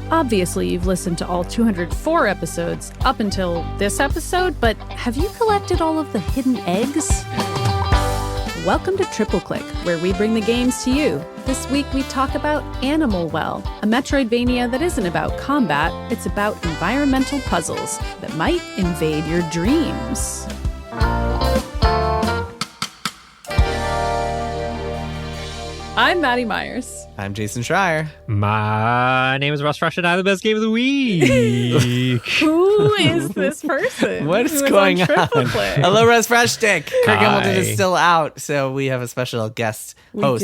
Obviously, you've listened to all 204 episodes up until this episode, but have you collected all of the hidden eggs? Welcome to Triple Click, where we bring the games to you. This week we talk about Animal Well, a Metroidvania that isn't about combat, it's about environmental puzzles that might invade your dreams. I'm Maddy Myers. I'm Jason Schreier. My name is Russ Frushtick, and I'm the best game of the week. Who is this person? What is going on? Hello, Russ Frushtick. Kirk Hamilton is still out, so we have a special guest host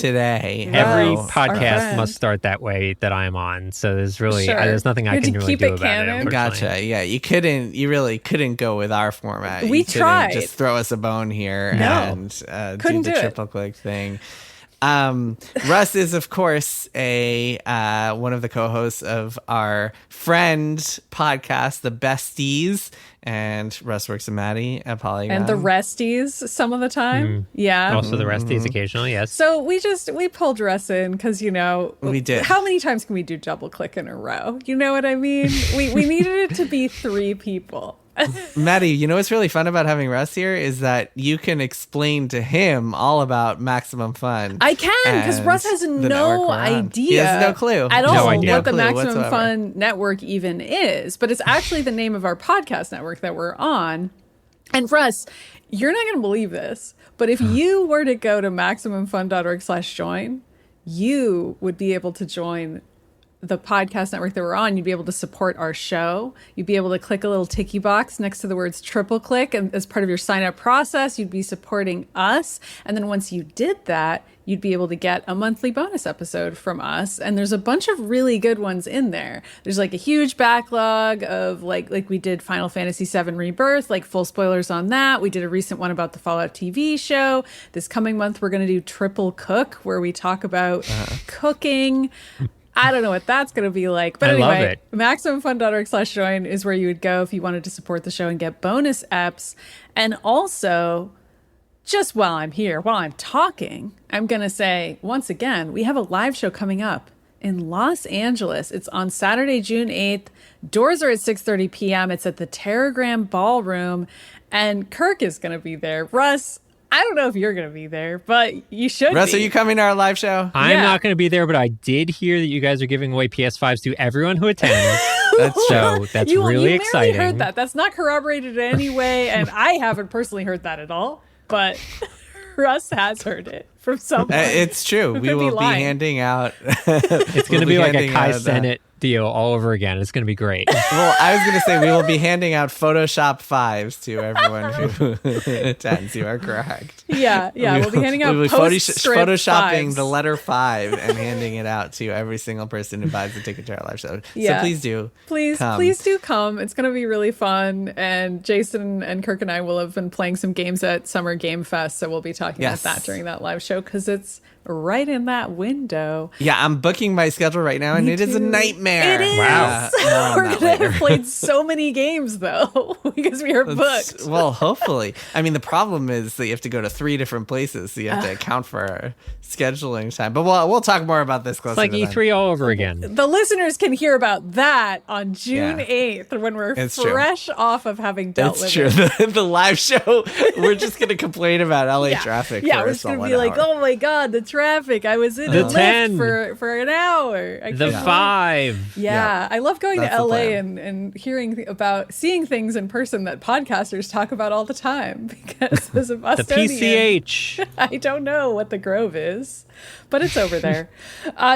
today. Every Russ, podcast must start that way that I'm on, so there's really there's nothing I can really do about it. Gotcha. Yeah, you really couldn't go with our format. We tried. Just throw us a bone here and do the Triple Click thing. Russ is, of course, one of the co-hosts of our friend podcast, the Besties, and Russ works at Maddy at Polygon. And the Resties some of the time. Yeah. Also the Resties occasionally, yes. So we pulled Russ in because, we did. How many times can we do Double Click in a row? You know what I mean? We needed it to be 3 people. Maddy, what's really fun about having Russ here is that you can explain to him all about Maximum Fun. I can, because Russ has no idea. He has no clue. At all what the Maximum whatsoever. Fun Network even is. But it's actually the name of our podcast network that we're on. And Russ, you're not going to believe this, but if you were to go to MaximumFun.org/join, you would be able to join the podcast network that we're on. You'd be able to support our show. You'd be able to click a little ticky box next to the words Triple Click, and as part of your sign up process, you'd be supporting us. And then once you did that, you'd be able to get a monthly bonus episode from us. And there's a bunch of really good ones in there. There's like a huge backlog of like we did Final Fantasy VII Rebirth, like full spoilers on that. We did a recent one about the Fallout TV show. This coming month, we're going to do Triple Cook, where we talk about cooking. I don't know what that's going to be like. But anyway, MaximumFun.org/join is where you would go if you wanted to support the show and get bonus eps. And also, just while I'm here, while I'm talking, I'm going to say, once again, we have a live show coming up in Los Angeles. It's on Saturday, June 8th. Doors are at 6:30 p.m. It's at the Terragram Ballroom. And Kirk is going to be there. Russ, I don't know if you're going to be there, but you should Russ, be. are you coming to our live show? I'm not going to be there, but I did hear that you guys are giving away PS5s to everyone who attends. That's really exciting. You heard that. That's not corroborated in any way, and I haven't personally heard that at all, but Russ has heard it from someone. It's true. We will be handing out... It's going to be like a Kai Senate deal all over again. It's going to be great. Well, I was going to say we will be handing out Photoshop 5s to everyone who attends. You are correct. Yeah. We'll be handing out Photoshopping 5s. the letter 5 and handing it out to every single person who buys a ticket to our live show. So please do. Please do come. It's going to be really fun. And Jason and Kirk and I will have been playing some games at Summer Game Fest, so we'll be talking about that during that live show because it's right in that window. Yeah, I'm booking my schedule right now, and it is a nightmare. It is. Wow. We're going to have played so many games, though, because we are booked. Well, hopefully. I mean, the problem is that you have to go to 3 different places, so you have to account for our scheduling time. But we'll talk more about this closer. It's like E3 all over again. The listeners can hear about that on June 8th when we're fresh off of having dealt with it. It's true. The live show, we're just going to complain about LA traffic. Yeah, we're just going to be like, oh my God, the traffic. I was in the a 10 lift for an hour. The 5. Yeah, I love going to LA and seeing things in person that podcasters talk about all the time because as a Bostonian, the PCH. I don't know what the Grove is, but it's over there.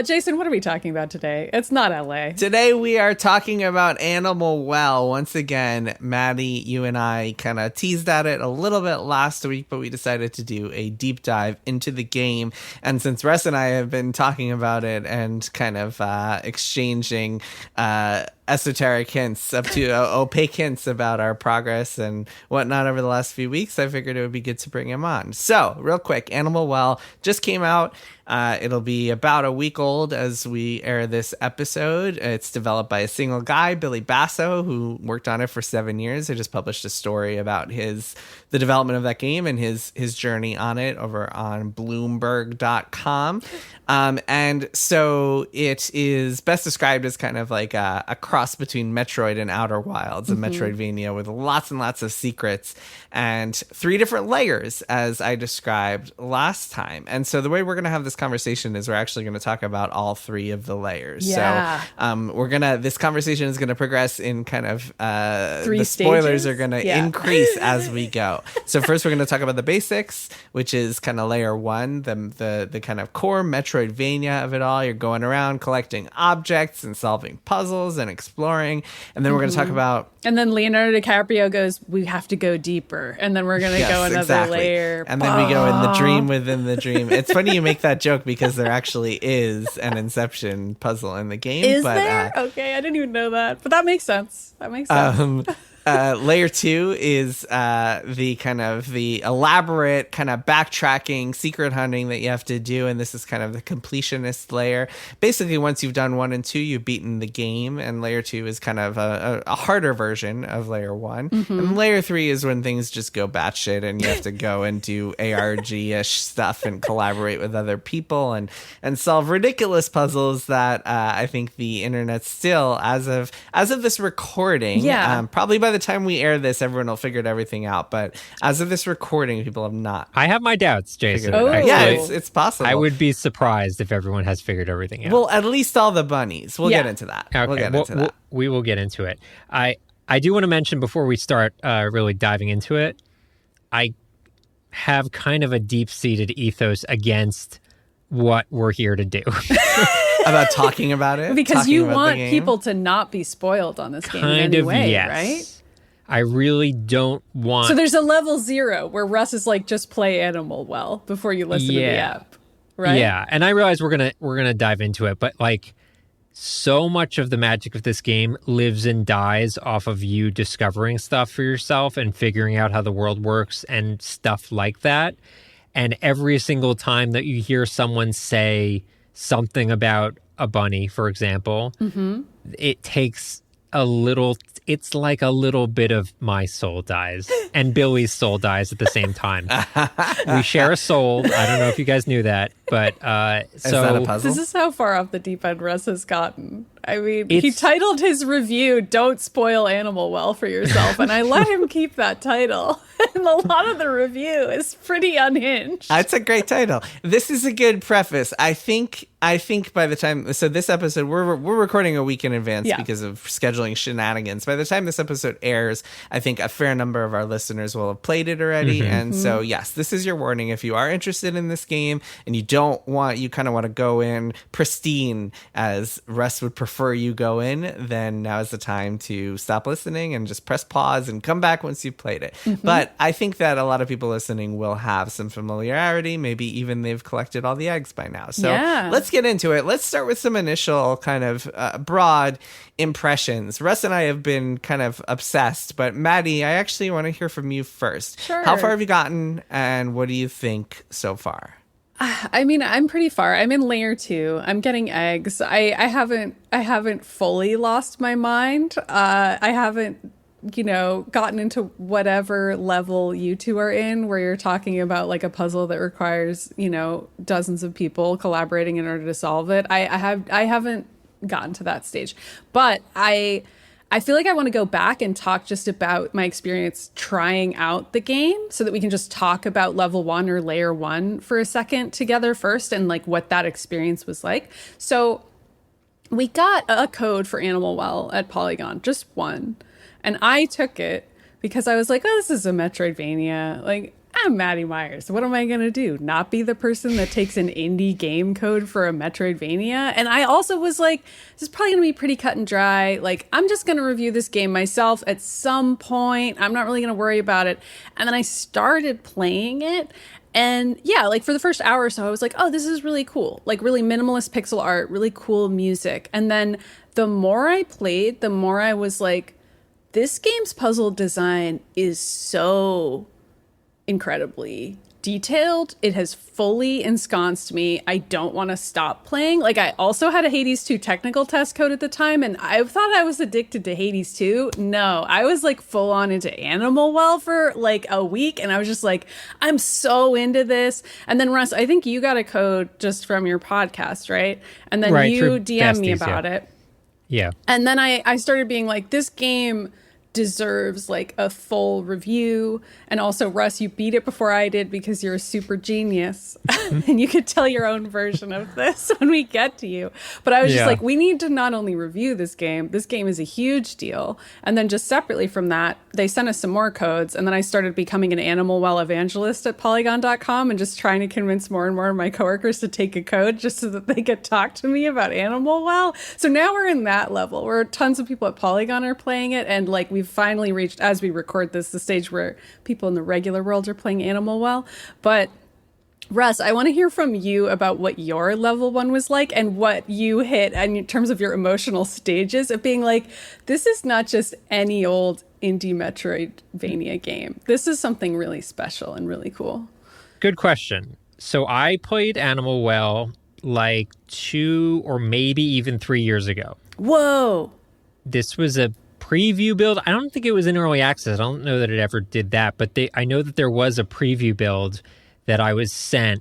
Jason, what are we talking about today? It's not LA. Today we are talking about Animal Well. Once again, Maddy, you and I kind of teased at it a little bit last week, but we decided to do a deep dive into the game. And since Russ and I have been talking about it and kind of exchanging esoteric hints, up to opaque hints about our progress and whatnot over the last few weeks, I figured it would be good to bring him on. So, real quick, Animal Well just came out. It'll be about a week old as we air this episode. It's developed by a single guy, Billy Basso, who worked on it for 7 years. He just published a story about the development of that game and his journey on it over on Bloomberg.com. And so it is best described as kind of like a cross between Metroid and Outer Wilds, a Metroidvania with lots and lots of secrets and 3 different layers, as I described last time. And so the way we're going to have this conversation is we're actually going to talk about all 3 of the layers. Yeah. So this conversation is going to progress in kind of 3 the spoilers stages? are going to increase as we go. So first we're going to talk about the basics, which is kind of layer 1, the kind of core Metroidvania of it all. You're going around collecting objects and solving puzzles and exploring. And then we're going to talk about... And then Leonardo DiCaprio goes, we have to go deeper. And then we're going to go another layer. And then we go in the dream within the dream. It's funny you make that joke because there actually is an Inception puzzle in the game. Is there? Okay, I didn't even know that. But that makes sense. Layer 2 is the elaborate kind of backtracking, secret hunting that you have to do, and this is kind of the completionist layer. Basically, once you've done 1 and 2, you've beaten the game, and layer 2 is kind of a harder version of layer 1. And layer 3 is when things just go batshit, and you have to go and do ARG-ish stuff and collaborate with other people and solve ridiculous puzzles that I think the internet still, as of this recording, probably by the time we air this, everyone will figure everything out. But as of this recording, people have not. I have my doubts, Jason. Yeah, it's possible. I would be surprised if everyone has figured everything out. Well, at least all the bunnies. We'll get into that. Okay. We'll get into that. We will get into it. I do want to mention before we start really diving into it, I have kind of a deep-seated ethos against what we're here to do. About talking about it? Because you want people to not be spoiled on this game in any way, yes. right? I really don't want... So there's a level 0 where Russ is like, just play Animal Well before you listen to the app, right? Yeah, and I realize we're gonna dive into it, but like so much of the magic of this game lives and dies off of you discovering stuff for yourself and figuring out how the world works and stuff like that. And every single time that you hear someone say something about a bunny, for example, it takes it's like a little bit of my soul dies and Billy's soul dies at the same time. We share a soul. I don't know if you guys knew that, but is that a puzzle? This is how far off the deep end Russ has gotten. I mean, he titled his review, Don't Spoil Animal Well for Yourself, and I let him keep that title. And a lot of the review is pretty unhinged. It's a great title. This is a good preface. I think by the time, so this episode, we're recording a week in advance because of scheduling shenanigans. By the time this episode airs, I think a fair number of our listeners will have played it already. And so, yes, this is your warning. If you are interested in this game and you kind of want to go in pristine, as Russ would prefer you go in, then now is the time to stop listening and just press pause and come back once you've played it. But I think that a lot of people listening will have some familiarity. Maybe even they've collected all the eggs by now. So let's get into it. Let's start with some initial kind of broad impressions. Russ and I have been kind of obsessed, but Maddy, I actually want to hear from you first. Sure. How far have you gotten and what do you think so far? I mean, I'm pretty far. I'm in layer 2. I'm getting eggs. I haven't fully lost my mind. I haven't, gotten into whatever level you two are in, where you're talking about like a puzzle that requires, dozens of people collaborating in order to solve it. I haven't gotten to that stage, but I feel like I want to go back and talk just about my experience trying out the game so that we can just talk about level 1 or layer 1 for a second together first and like what that experience was like. So we got a code for Animal Well at Polygon, just one. And I took it because I was like, oh, this is a Metroidvania. Like, I'm Maddy Myers. What am I going to do? Not be the person that takes an indie game code for a Metroidvania? And I also was like, this is probably going to be pretty cut and dry. Like, I'm just going to review this game myself at some point. I'm not really going to worry about it. And then I started playing it. And yeah, like for the first hour or so, I was like, oh, this is really cool. Like really minimalist pixel art, really cool music. And then the more I played, the more I was like, this game's puzzle design is so incredibly detailed. It has fully ensconced me. I don't want to stop playing. Like, I also had a Hades 2 technical test code at the time, and I thought I was addicted to Hades 2. No, I was like full on into Animal Well for like a week, and I was just like, I'm so into this. And then Russ, I think you got a code just from your podcast, right? And then you DM'd me about it. Yeah. And then I started being like, this game deserves like a full review. And also, Russ, you beat it before I did because you're a super genius. And you could tell your own version of this when we get to you. But I was just like, we need to not only review this game is a huge deal. And then just separately from that, they sent us some more codes. And then I started becoming an Animal Well evangelist at Polygon.com and just trying to convince more and more of my coworkers to take a code just so that they could talk to me about Animal Well. So now we're in that level where tons of people at Polygon are playing it. And like, we've finally reached, as we record this, the stage where people in the regular world are playing Animal Well. But Russ, I want to hear from you about what your level 1 was like and what you hit and in terms of your emotional stages of being like, this is not just any old indie Metroidvania game. This is something really special and really cool. Good question. So I played Animal Well like 2 or maybe even 3 years ago. Whoa. This was a preview build. I don't think it was in early access. I don't know that it ever did that, but I know that there was a preview build that I was sent,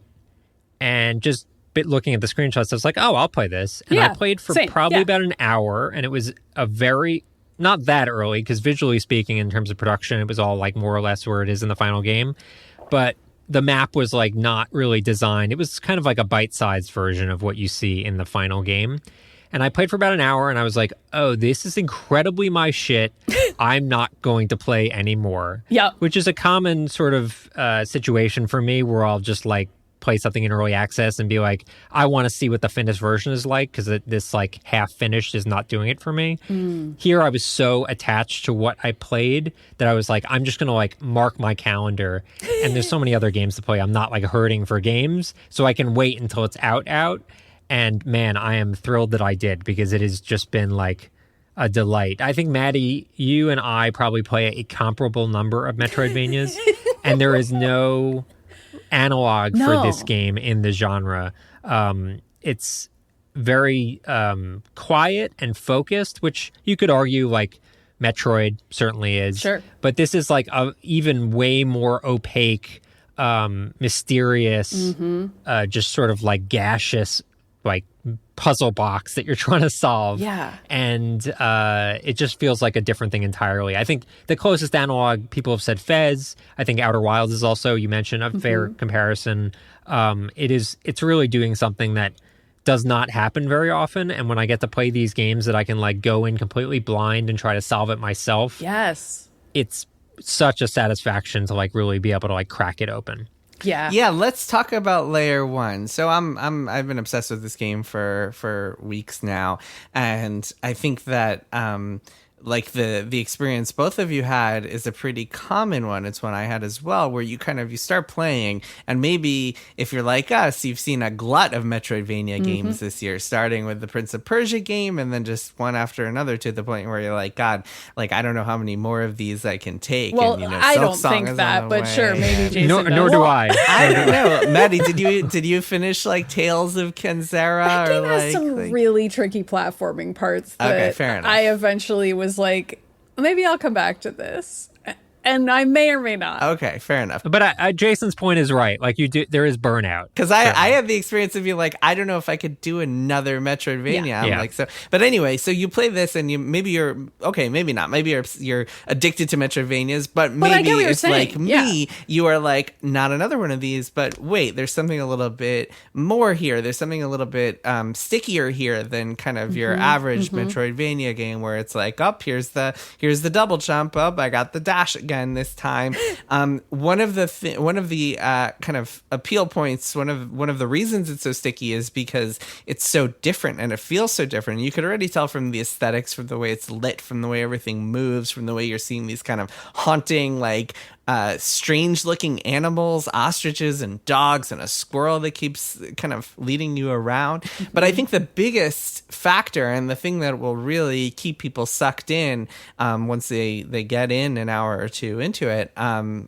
and just looking at the screenshots, I was like, oh, I'll play this. And I played for probably about an hour, and it was a very, not that early, because visually speaking, in terms of production, it was all like more or less where it is in the final game. But the map was like not really designed. It was kind of like a bite-sized version of what you see in the final game. And I played for about an hour, and I was like, oh, this is incredibly my shit. I'm not going to play anymore. Yep. Which is a common sort of situation for me where I'll just like play something in early access and be like, I want to see what the finished version is like because this like half finished is not doing it for me. Here I was so attached to what I played that I was like, I'm just going to like mark my calendar. And there's so many other games to play. I'm not like hurting for games, so I can wait until it's out. And man, I am thrilled that I did because it has just been like a delight. I think, Maddy, you and I probably play a comparable number of Metroidvanias, and there is no analog for this game in the genre. It's very quiet and focused, which you could argue like Metroid certainly is. Sure. But this is like a even way more opaque, mysterious, just sort of like gaseous, like puzzle box that you're trying to solve. Yeah. And it just feels like a different thing entirely. I think the closest analog people have said Fez. I think Outer Wilds is also, you mentioned, a fair comparison. It's really doing something that does not happen very often. And when I get to play these games that I can like go in completely blind and try to solve it myself. Yes. It's such a satisfaction to like really be able to like crack it open. Yeah. Let's talk about Layer 1. So I've been obsessed with this game for weeks now, and I think that like the experience both of you had is a pretty common one. It's one I had as well, where you start playing, and maybe if you're like us, you've seen a glut of Metroidvania games this year, starting with the Prince of Persia game, and then just one after another to the point where you're like, God, like I don't know how many more of these I can take. Well, and, I don't think that, but sure, maybe Jason. Nor do I. I don't know, Maddy. Did you finish like Tales of Kenzera? That game has like, some really tricky platforming parts that okay, fair enough. I eventually was like, maybe I'll come back to this, and I may or may not. Okay, fair enough. But Jason's point is right. Like there is burnout. Because I had the experience of being like, I don't know if I could do another Metroidvania. Yeah. I'm like, so. But anyway, so you play this, and maybe you're okay, maybe not. Maybe you're addicted to Metroidvanias, but maybe it's like me. You are like, not another one of these. But wait, there's something a little bit more here. There's something a little bit stickier here than kind of your average Metroidvania game, where it's like, here's the double jump. I got the dash. again this time. One of the kind of appeal points, one of the reasons it's so sticky is because it's so different and it feels so different. You could already tell from the aesthetics, from the way it's lit, from the way everything moves, from the way you're seeing these kind of haunting, like strange looking animals, ostriches and dogs and a squirrel that keeps kind of leading you around. But I think the biggest factor and the thing that will really keep people sucked in once they get in an hour or two into it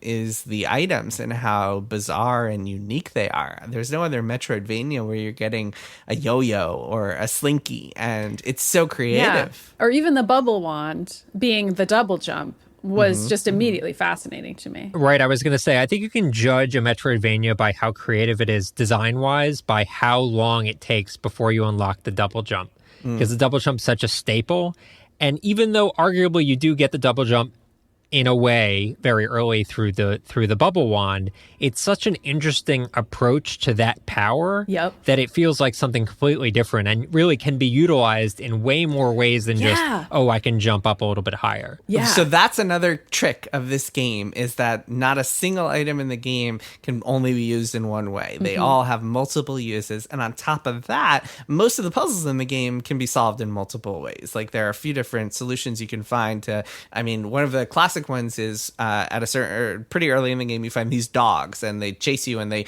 is the items and how bizarre and unique they are. There's no other Metroidvania where you're getting a yo-yo or a slinky, and it's so creative. Yeah. Or even the bubble wand being the double jump was just immediately fascinating to me. Right. I was going to say, I think you can judge a Metroidvania by how creative it is design-wise, by how long it takes before you unlock the double jump. Because the double jump's such a staple. And even though arguably you do get the double jump in a way very early through the bubble wand, it's such an interesting approach to that power that it feels like something completely different and really can be utilized in way more ways than just, I can jump up a little bit higher. Yeah. So that's another trick of this game, is that not a single item in the game can only be used in one way. They all have multiple uses. And on top of that, most of the puzzles in the game can be solved in multiple ways. Like there are a few different solutions you can find to, one of the classic ones is at a certain, pretty early in the game, you find these dogs and they chase you and they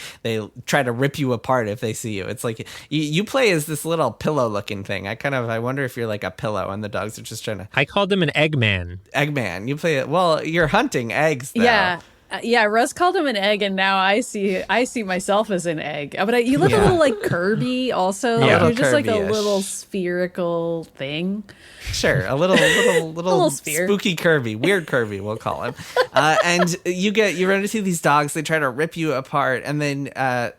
try to rip you apart if they see you. It's like you play as this little pillow looking thing. I wonder if you're like a pillow and the dogs are just trying to. I called him an Eggman. Eggman. You play it. Well, you're hunting eggs though. Yeah. Russ called him an egg, and now I see myself as an egg. But you look a little like Kirby, also. Yeah, you're just like a Kirby-ish. little spherical thing. Sure, a little sphere. spooky Kirby, weird Kirby, we'll call him. And you run into these dogs. They try to rip you apart, and then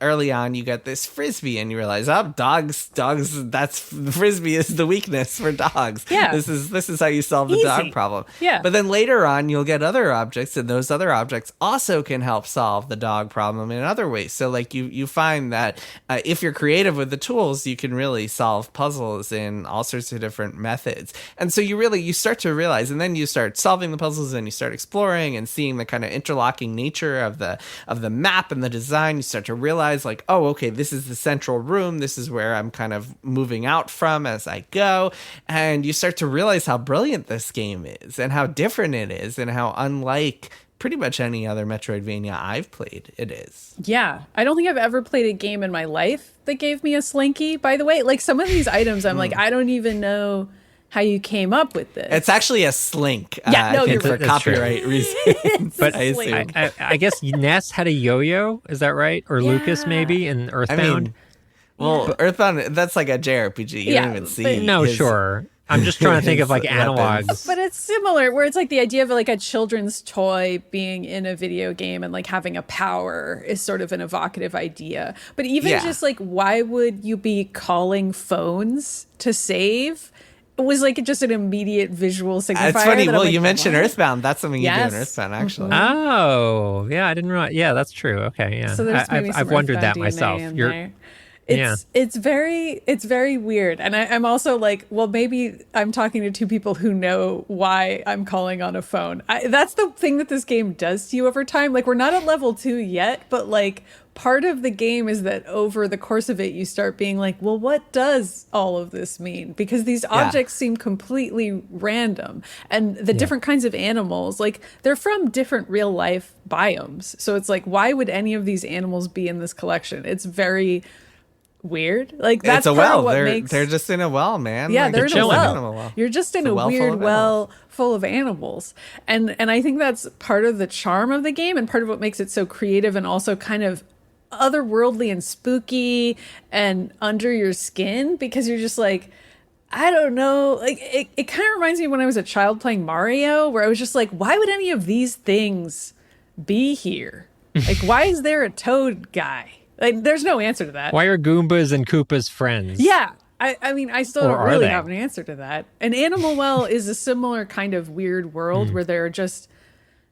early on you get this frisbee, and you realize, dogs. That's frisbee is the weakness for dogs. Yeah, this is how you solve the dog problem. Yeah, but then later on you'll get other objects, and those other objects also can help solve the dog problem in other ways. So like you find that if you're creative with the tools, you can really solve puzzles in all sorts of different methods. And so you start to realize, and then you start solving the puzzles and you start exploring and seeing the kind of interlocking nature of the map and the design. You start to realize like, okay, this is the central room. This is where I'm kind of moving out from as I go. And you start to realize how brilliant this game is and how different it is and how unlike pretty much any other Metroidvania I've played it is. Yeah. I don't think I've ever played a game in my life that gave me a slinky, by the way. Like some of these items, I'm like, I don't even know how you came up with this. It's actually a slink. Yeah, no, you're for right. copyright reasons. But I assume. I guess Ness had a yo-yo, is that right? Or Lucas maybe in Earthbound? Earthbound, that's like a JRPG. You don't even see. No, sure. I'm just trying to think of like analogs. But it's similar, where it's like the idea of like a children's toy being in a video game and like having a power is sort of an evocative idea. But even just like, why would you be calling phones to save? It was like just an immediate visual signifier. It's funny. Well, like, you mentioned Earthbound. That's something you do in Earthbound, actually. Oh, yeah, I didn't realize. Yeah, that's true. Okay, yeah. So there's maybe some I've wondered that DNA myself. in there. It's very weird. And I'm also like, well, maybe I'm talking to two people who know why I'm calling on a phone. That's the thing that this game does to you over time. Like, we're not at level 2 yet, but like part of the game is that over the course of it, you start being like, well, what does all of this mean? Because these objects seem completely random. And the different kinds of animals, like they're from different real life biomes. So it's like, why would any of these animals be in this collection? It's very weird. Like that's it's a well. What they're just in a well, man. Yeah, like, they're in a well. well. You're just in a weird well full of animals. And I think that's part of the charm of the game and part of what makes it so creative and also kind of otherworldly and spooky and under your skin, because you're just like, I don't know, like it kind of reminds me of when I was a child playing Mario, where I was just like, why would any of these things be here? Like, why is there a toad guy? Like, there's no answer to that. Why are Goombas and Koopas friends? Yeah. I mean, I still don't really have an answer to that. An animal well is a similar kind of weird world where there are just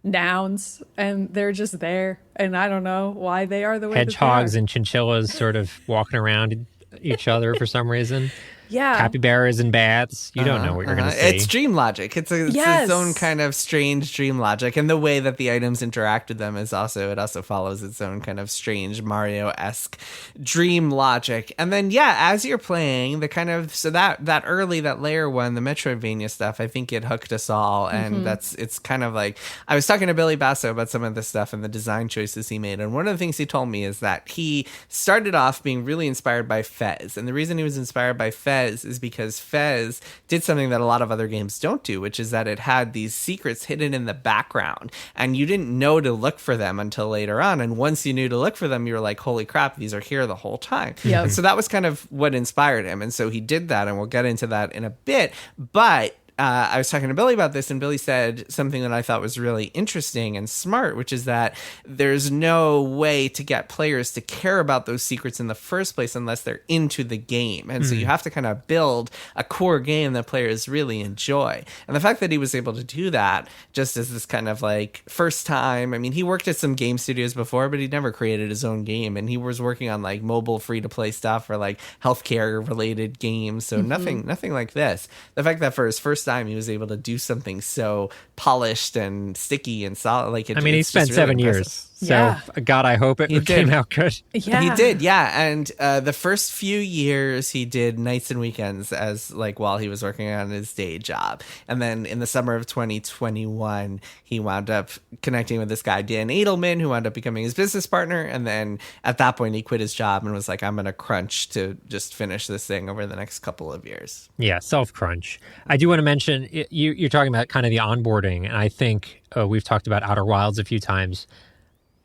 nouns and they're just there. And I don't know why they are the way Hedgehogs that they are. and chinchillas sort of walking around each other for some reason. capybaras and baths. You don't know what you're going to see. It's dream logic. It's its own kind of strange dream logic, and the way that the items interact with them is also follows its own kind of strange Mario-esque dream logic. And then as you're playing the kind of that layer one, the Metroidvania stuff, I think it hooked us all, and it's kind of like I was talking to Billy Basso about some of this stuff and the design choices he made, and one of the things he told me is that he started off being really inspired by Fez, and the reason he was inspired by Fez is because Fez did something that a lot of other games don't do, which is that it had these secrets hidden in the background, and you didn't know to look for them until later on, and once you knew to look for them, you were like, holy crap, these are here the whole time. And so that was kind of what inspired him, and so he did that, and we'll get into that in a bit. But I was talking to Billy about this, and Billy said something that I thought was really interesting and smart, which is that there's no way to get players to care about those secrets in the first place unless they're into the game. And so you have to kind of build a core game that players really enjoy. And the fact that he was able to do that just as this kind of like first time, I mean, he worked at some game studios before, but he never created his own game. And he was working on like mobile free-to-play stuff or like healthcare related games. So nothing like this. The fact that for his first time he was able to do something so polished and sticky and solid, like it, he spent really 7 years. So, God, I hope it came out good. Yeah. He did, And the first few years, he did nights and weekends as like while he was working on his day job. And then in the summer of 2021, he wound up connecting with this guy, Dan Edelman, who wound up becoming his business partner. And then at that point, he quit his job and was like, I'm going to crunch to just finish this thing over the next couple of years. Yeah, self-crunch. I do want to mention, you're talking about kind of the onboarding. And I think we've talked about Outer Wilds a few times.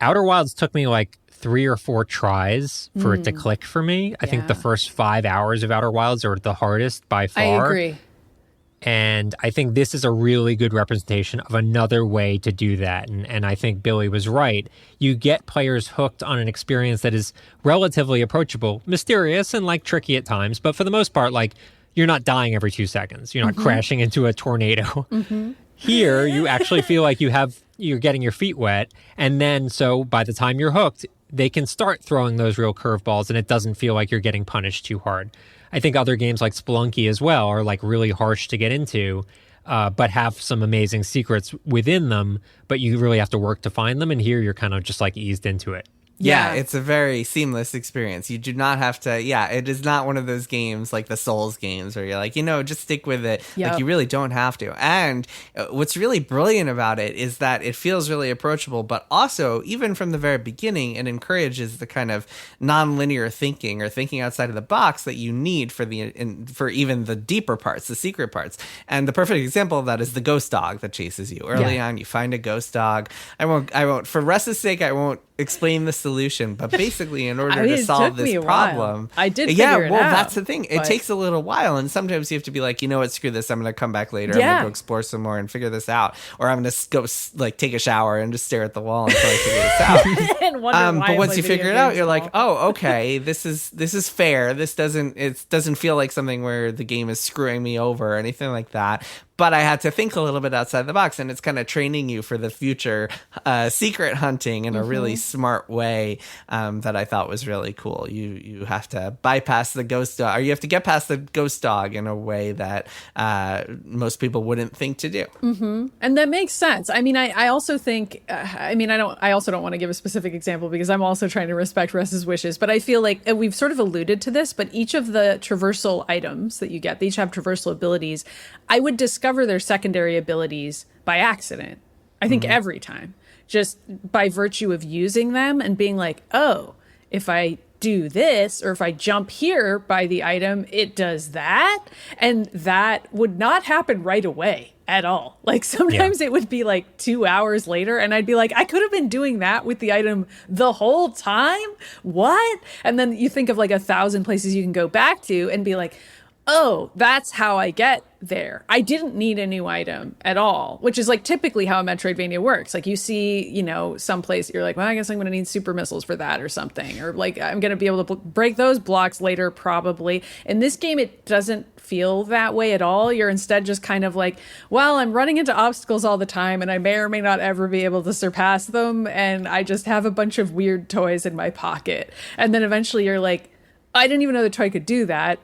Outer Wilds took me like 3 or 4 tries for it to click for me. I think the first 5 hours of Outer Wilds are the hardest by far. I agree. And I think this is a really good representation of another way to do that. And I think Billy was right. You get players hooked on an experience that is relatively approachable, mysterious and like tricky at times. But for the most part, like you're not dying every 2 seconds. You're not crashing into a tornado. Here, you actually feel like you're getting your feet wet. And then, so by the time you're hooked, they can start throwing those real curveballs and it doesn't feel like you're getting punished too hard. I think other games like Spelunky as well are like really harsh to get into, but have some amazing secrets within them, but you really have to work to find them. And here you're kind of just like eased into it. Yeah, it's a very seamless experience. You do not have to, it is not one of those games like the Souls games where you're like, just stick with it. Like you really don't have to. And what's really brilliant about it is that it feels really approachable, but also even from the very beginning, it encourages the kind of non-linear thinking or thinking outside of the box that you need for even the deeper parts, the secret parts. And the perfect example of that is the ghost dog that chases you. Early on, you find a ghost dog. I won't, for Russ's sake, I won't explain the solution, but basically in order to solve this problem, I did figure it out. That's the thing. It takes a little while, and sometimes you have to be like, you know what, screw this, I'm going to come back later. I'm going to go explore some more and figure this out, or I'm going to go like take a shower and just stare at the wall until I figure this out. And wonder why but once you figure it out, you're small. like, oh, okay, this is fair. This doesn't feel like something where the game is screwing me over or anything like that. But I had to think a little bit outside the box, and it's kind of training you for the future secret hunting in a really smart way that I thought was really cool. You have to bypass the ghost dog, or you have to get past the ghost dog in a way that most people wouldn't think to do. And that makes sense. I mean, I also think, I also don't want to give a specific example because I'm also trying to respect Russ's wishes, but I feel like we've sort of alluded to this, but each of the traversal items that you get, they each have traversal abilities. I would discover their secondary abilities by accident. I think every time, just by virtue of using them and being like, oh, if I do this, or if I jump here by the item, it does that. And that would not happen right away at all. Like sometimes it would be like 2 hours later and I'd be like, I could have been doing that with the item the whole time. What? And then you think of like 1,000 places you can go back to and be like, oh, that's how I get there. I didn't need a new item at all, which is like typically how a Metroidvania works. Like you see, someplace you're like, well, I guess I'm going to need super missiles for that or something. Or like, I'm going to be able to break those blocks later, probably. In this game, it doesn't feel that way at all. You're instead just kind of like, well, I'm running into obstacles all the time and I may or may not ever be able to surpass them. And I just have a bunch of weird toys in my pocket. And then eventually you're like, I didn't even know the toy could do that.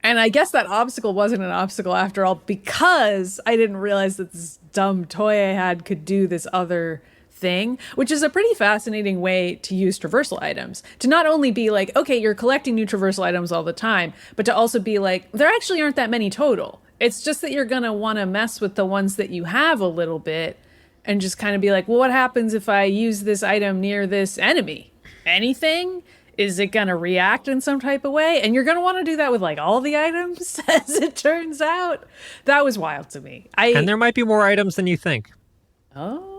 And I guess that obstacle wasn't an obstacle after all, because I didn't realize that this dumb toy I had could do this other thing, which is a pretty fascinating way to use traversal items. To not only be like, okay, you're collecting new traversal items all the time, but to also be like, there actually aren't that many total. It's just that you're going to want to mess with the ones that you have a little bit and just kind of be like, well, what happens if I use this item near this enemy? Anything? Is it going to react in some type of way? And you're going to want to do that with like all the items, as it turns out. That was wild to me. And there might be more items than you think. Oh.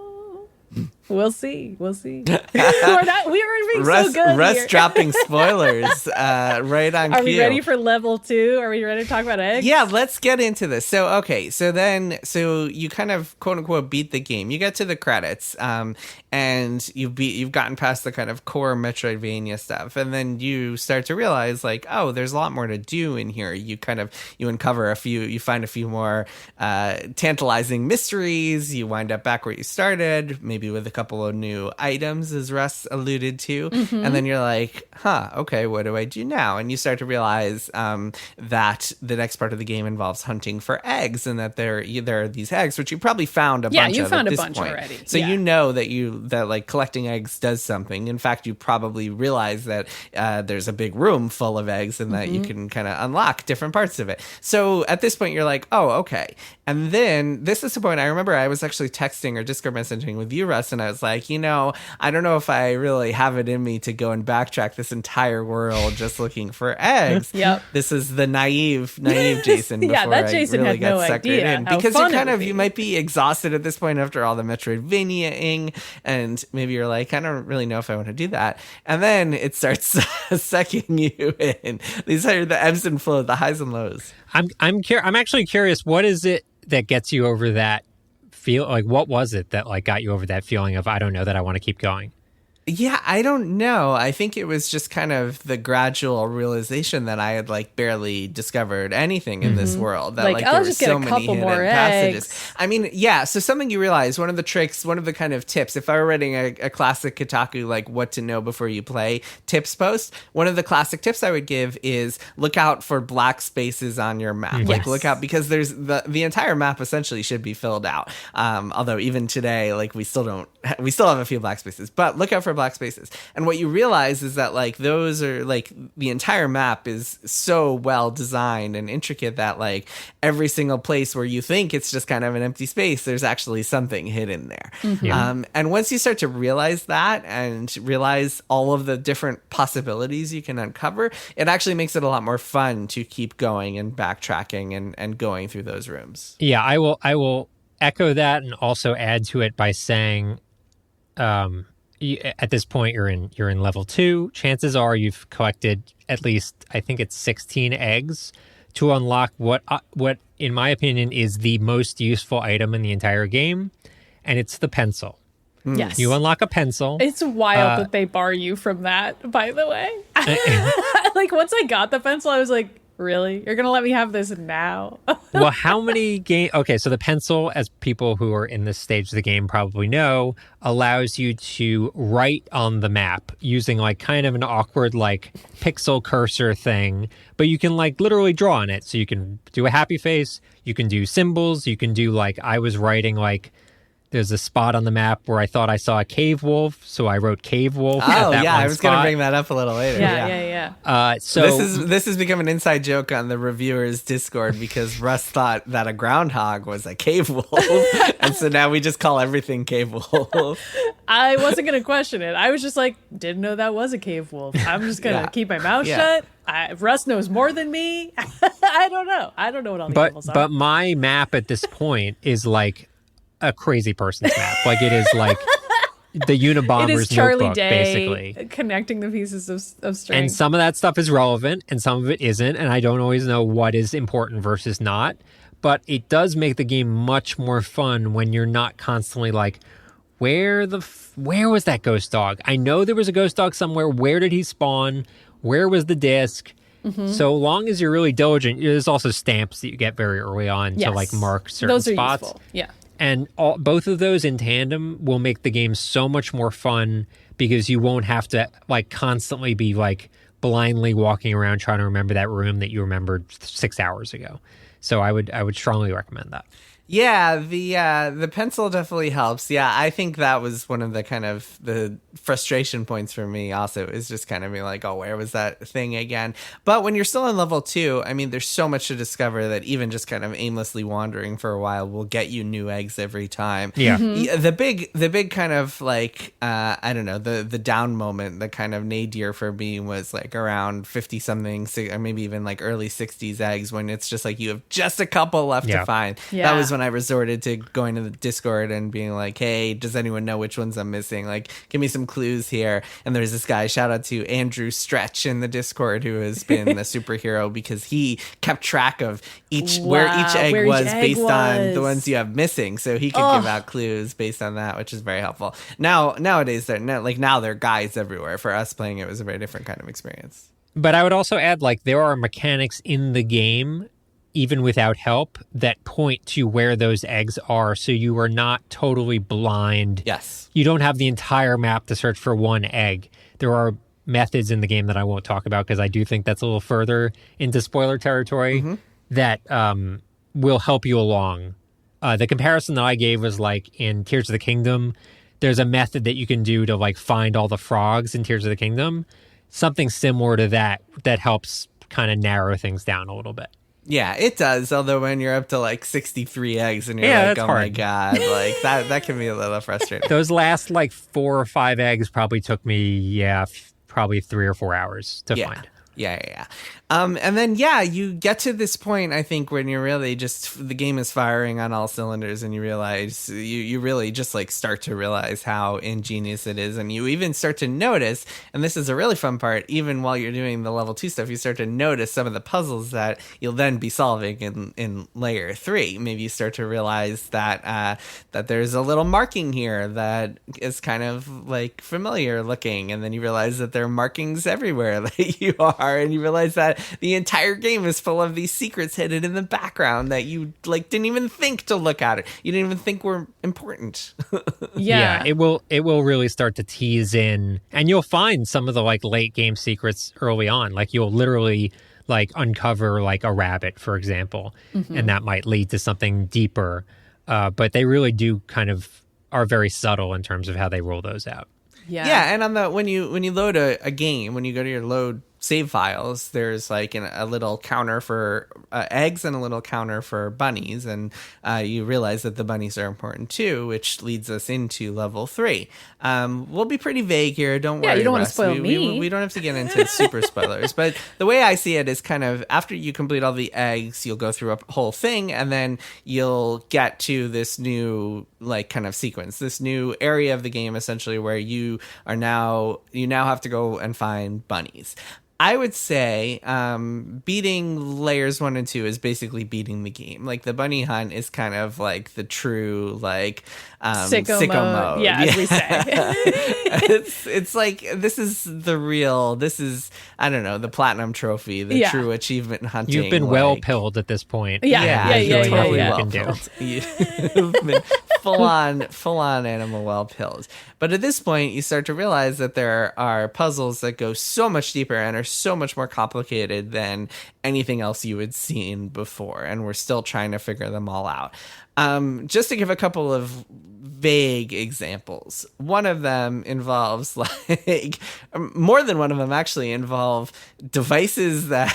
We'll see. We were being so good Russ here. dropping spoilers right on cue. Are we ready for level 2? Are we ready to talk about eggs? Yeah, let's get into this. So you kind of quote unquote beat the game. You get to the credits, and you've gotten past the kind of core Metroidvania stuff, and then you start to realize like, oh, there's a lot more to do in here. You uncover you find a few more tantalizing mysteries. You wind up back where you started, maybe with a couple of new items, as Russ alluded to. Mm-hmm. And then you're like, okay, what do I do now? And you start to realize that the next part of the game involves hunting for eggs, and that there are these eggs, which you probably found a bunch of. Yeah, you found at a this bunch point. already. So you know that like collecting eggs does something. In fact, you probably realize that there's a big room full of eggs, and that you can kind of unlock different parts of it. So at this point, you're like, oh, okay. And then this is the point I remember I was actually texting or Discord messaging with you, Russ, and I was like, I don't know if I really have it in me to go and backtrack this entire world just looking for eggs. Yep. This is the naive Jason before that Jason I really had got no suckered idea in. how Because fun you might be exhausted at this point after all the Metroidvania-ing, and maybe you're like, I don't really know if I want to do that. And then it starts sucking you in. These are the ebbs and flows, the highs and lows. I'm actually curious, what is it that gets you over that feel? Like, what was it that like got you over that feeling of, I don't know that I want to keep going? Yeah, I don't know. I think it was just kind of the gradual realization that I had like barely discovered anything in this world. That like there I'll were just so get a many couple hidden more passages. eggs. I mean, yeah. So something you realize, one of the tricks, one of the kind of tips, if I were writing a classic Kotaku like what to know before you play tips post, one of the classic tips I would give is look out for black spaces on your map. Yes. Like look out, because there's the entire map essentially should be filled out. Although even today, like we still have a few black spaces, but look out for black spaces. And what you realize is that like those are like the entire map is so well designed and intricate that like every single place where you think it's just kind of an empty space, there's actually something hidden there. Mm-hmm. And once you start to realize that and realize all of the different possibilities you can uncover, it actually makes it a lot more fun to keep going and backtracking and going through those rooms. Yeah, I will echo that and also add to it by saying, at this point you're in level 2. Chances are you've collected at least, I think it's 16 eggs to unlock what in my opinion is the most useful item in the entire game, and it's the pencil. Yes. You unlock a pencil. It's wild that they bar you from that, by the way. Like once I got the pencil, I was like, really? You're going to let me have this now? Well, how many game? Okay, so the pencil, as people who are in this stage of the game probably know, allows you to write on the map using like kind of an awkward like pixel cursor thing, but you can like literally draw on it. So you can do a happy face, you can do symbols, you can do like, I was writing like, there's a spot on the map where I thought I saw a cave wolf, so I wrote cave wolf. Oh, yeah, I was going to bring that up a little later. Yeah. So this has become an inside joke on the reviewers' Discord because Russ thought that a groundhog was a cave wolf, and so now we just call everything cave wolf. I wasn't going to question it. I was just like, didn't know that was a cave wolf. I'm just going to keep my mouth shut. Russ knows more than me. I don't know. I don't know what all the animals are. But my map at this point is like a crazy person's map. Like it is like the Unabomber's notebook, basically. Connecting the pieces of string. And some of that stuff is relevant and some of it isn't, and I don't always know what is important versus not. But it does make the game much more fun when you're not constantly like, where was that ghost dog? I know there was a ghost dog somewhere. Where did he spawn? Where was the disc? Mm-hmm. So long as you're really diligent, there's also stamps that you get very early on to like mark certain those are spots. Useful. Yeah. And both of those in tandem will make the game so much more fun because you won't have to like constantly be like blindly walking around trying to remember that room that you remembered 6 hours ago. So I would strongly recommend that. Yeah, the pencil definitely helps. Yeah, I think that was one of the kind of the frustration points for me also, is just kind of being like, oh, where was that thing again? But when you're still in level 2, I mean, there's so much to discover that even just kind of aimlessly wandering for a while will get you new eggs every time. Yeah. The big kind of like, I don't know, the down moment, the kind of nadir for me was like around 50 something, or maybe even like early 60s eggs, when it's just like you have just a couple left to find. Yeah. That was when I resorted to going to the Discord and being like, hey, does anyone know which ones I'm missing? Like, give me some clues here. And there's this guy, shout out to Andrew Stretch in the Discord, who has been a superhero because he kept track of where each egg was based on the ones you have missing. So he could give out clues based on that, which is very helpful. Nowadays, there are guides everywhere. For us playing it was a very different kind of experience. But I would also add, like, there are mechanics in the game, even without help, that point to where those eggs are, so you are not totally blind. Yes. You don't have the entire map to search for one egg. There are methods in the game that I won't talk about because I do think that's a little further into spoiler territory that will help you along. The comparison that I gave was like in Tears of the Kingdom, there's a method that you can do to like find all the frogs in Tears of the Kingdom. Something similar to that helps kind of narrow things down a little bit. Yeah, it does. Although when you're up to like 63 eggs and you're like, oh my God, like that can be a little frustrating. Those last like 4 or 5 eggs probably took me, probably 3 or 4 hours to find. Yeah. And then, you get to this point, I think, when you're really just, the game is firing on all cylinders and you realize, you really just like start to realize how ingenious it is. And you even start to notice, and this is a really fun part, even while you're doing the level 2 stuff, you start to notice some of the puzzles that you'll then be solving in layer 3. Maybe you start to realize that there's a little marking here that is kind of like familiar looking. And then you realize that there are markings everywhere that you are. And you realize that the entire game is full of these secrets hidden in the background that you like didn't even think to look at it. You didn't even think were important. Yeah, it will really start to tease in, and you'll find some of the like late game secrets early on. Like you'll literally like uncover like a rabbit, for example, and that might lead to something deeper. But they really do kind of are very subtle in terms of how they roll those out. Yeah, and on the when you load a game, when you go to your load save files, there's like a little counter for eggs and a little counter for bunnies, and you realize that the bunnies are important too, which leads us into level 3. We'll be pretty vague here, don't worry. You don't Russ. Want to spoil me. We don't have to get into super spoilers, but the way I see it is kind of after you complete all the eggs, you'll go through a whole thing, and then you'll get to this new like kind of sequence, this new area of the game essentially where you now have to go and find bunnies. I would say beating layers 1 and 2 is basically beating the game. Like the bunny hunt is kind of like the true like sicko mode. Yeah, as we say. it's like this is I don't know, the platinum trophy, the true achievement hunting. You've been well pilled at this point. Yeah. You've been full on animal well pilled. But at this point, you start to realize that there are puzzles that go so much deeper and are so much more complicated than anything else you had seen before, and we're still trying to figure them all out. Just to give a couple of vague examples, one of them involves like more than one of them actually involve devices that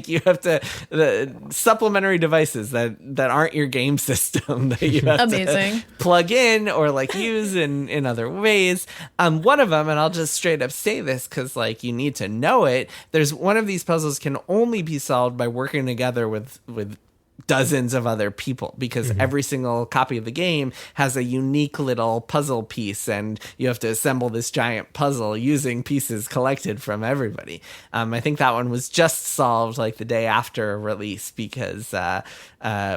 you have to, the supplementary devices that aren't your game system that you have to plug in or like use in other ways. One of them, and I'll just straight up say this because like you need to know it, there's one of these puzzles can only be solved by working together with dozens of other people, because every single copy of the game has a unique little puzzle piece, and you have to assemble this giant puzzle using pieces collected from everybody. I think that one was just solved like the day after release because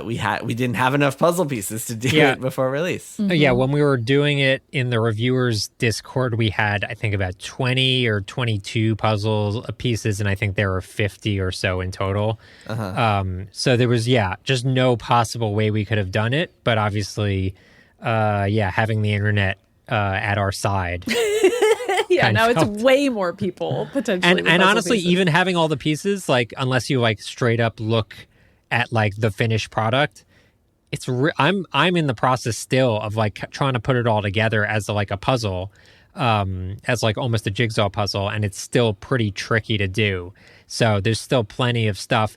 we didn't have enough puzzle pieces to do it before release. Yeah, when we were doing it in the reviewers Discord, we had I think about 20 or 22 puzzle pieces, and I think there were 50 or so in total. So there was just no possible way we could have done it, but obviously having the internet at our side Yeah, now it's way more people potentially. And honestly, even having all the pieces, like unless you like straight up look at like the finished product, it's I'm in the process still of like trying to put it all together as like a puzzle, as like almost a jigsaw puzzle, and it's still pretty tricky to do. So there's still plenty of stuff.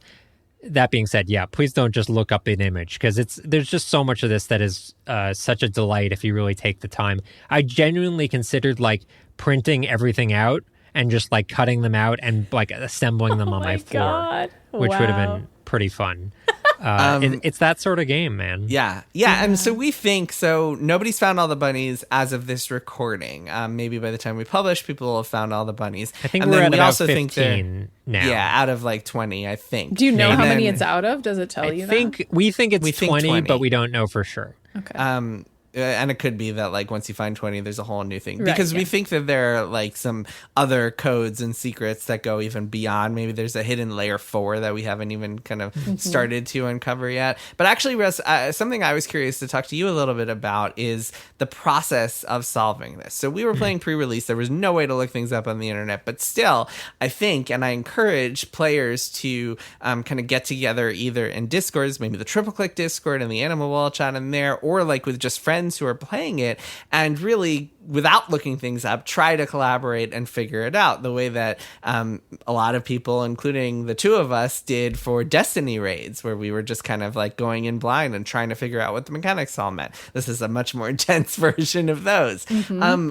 That being said, yeah, please don't just look up an image, because there's just so much of this that is such a delight if you really take the time. I genuinely considered like printing everything out and just like cutting them out and like assembling them on my floor, which would have been pretty fun. It's that sort of game, man. Yeah. And so we think, nobody's found all the bunnies as of this recording. Maybe by the time we publish, people will have found all the bunnies. I think we're at about 15 now. Yeah, out of like 20, I think. Do you know how many it's out of? Does it tell you that? We think it's 20, but we don't know for sure. Okay. And it could be that like once you find 20, there's a whole new thing, because we think that there are like some other codes and secrets that go even beyond. Maybe there's a hidden layer 4 that we haven't even kind of started to uncover yet. But actually, Russ, something I was curious to talk to you a little bit about is the process of solving this. So we were playing pre-release. There was no way to look things up on the internet, but still, I think, and I encourage players to kind of get together either in Discords, maybe the Triple Click Discord and the Animal Wall chat in there, or like with just friends who are playing it, and really, without looking things up, try to collaborate and figure it out the way that a lot of people, including the two of us, did for Destiny raids, where we were just kind of like going in blind and trying to figure out what the mechanics all meant. This is a much more intense version of those.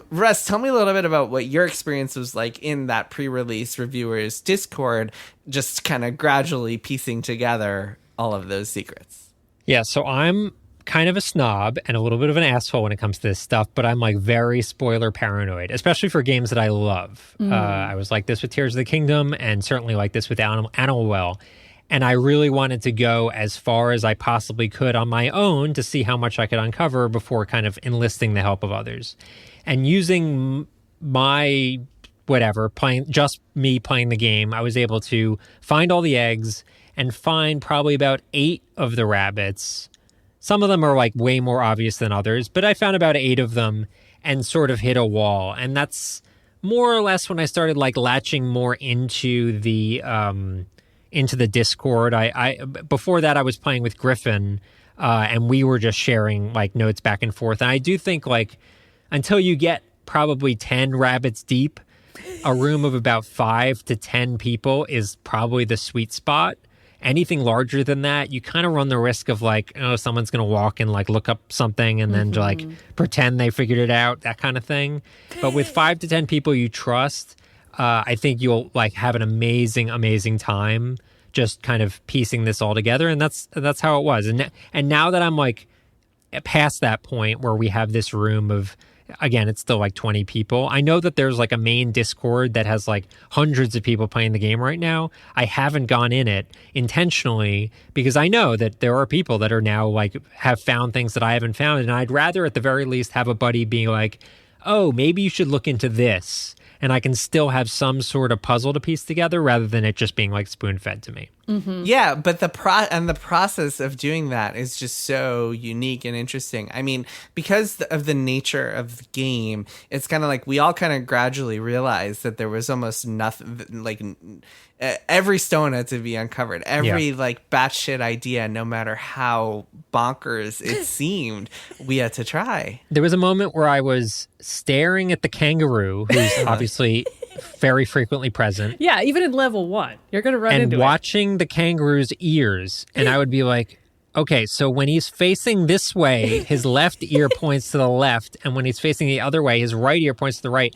Russ, tell me a little bit about what your experience was like in that pre-release reviewers Discord, just kind of gradually piecing together all of those secrets. Yeah, so I'm kind of a snob and a little bit of an asshole when it comes to this stuff, but I'm like very spoiler paranoid, especially for games that I love. I was like this with Tears of the Kingdom, and certainly like this with Animal Well. And I really wanted to go as far as I possibly could on my own to see how much I could uncover before kind of enlisting the help of others. And using my just me playing the game, I was able to find all the eggs and find probably about 8 of the rabbits. Some of them are like way more obvious than others, but I found about 8 of them and sort of hit a wall. And that's more or less when I started like latching more into the Discord. I before that I was playing with Griffin, and we were just sharing like notes back and forth. And I do think like until you get probably 10 rabbits deep, a room of about 5 to 10 people is probably the sweet spot. Anything larger than that, you kind of run the risk of like, someone's going to walk and like look up something and then like pretend they figured it out, that kind of thing. But with 5 to 10 people you trust, I think you'll like have an amazing, amazing time just kind of piecing this all together. And that's how it was. And now that I'm like past that point where we have this room of, again, it's still like 20 people. I know that there's like a main Discord that has like hundreds of people playing the game right now. I haven't gone in it intentionally because I know that there are people that are now like have found things that I haven't found. And I'd rather at the very least have a buddy being like, oh, maybe you should look into this. And I can still have some sort of puzzle to piece together rather than it just being like spoon-fed to me. Yeah, but the process of doing that is just so unique and interesting. I mean, because of the nature of the game, it's kind of like we all kind of gradually realized that there was almost nothing, like every stone had to be uncovered. Every like batshit idea, no matter how bonkers it seemed, we had to try. There was a moment where I was staring at the kangaroo, who's obviously very frequently present. Yeah, even in level 1, you're going to run into it. And watching the kangaroo's ears, and I would be like, okay, so when he's facing this way, his left ear points to the left, and when he's facing the other way, his right ear points to the right.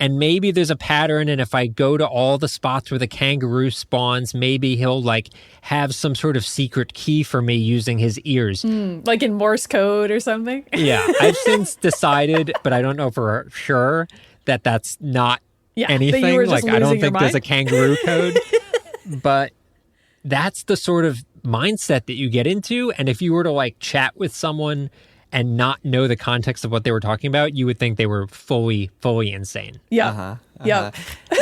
And maybe there's a pattern, and if I go to all the spots where the kangaroo spawns, maybe he'll like have some sort of secret key for me using his ears. Like in Morse code or something? Yeah, I've since decided, but I don't know for sure, that that's not anything. Like, I don't think there's a kangaroo code. But that's the sort of mindset that you get into. And if you were to like chat with someone and not know the context of what they were talking about, you would think they were fully insane. Yeah. Yeah.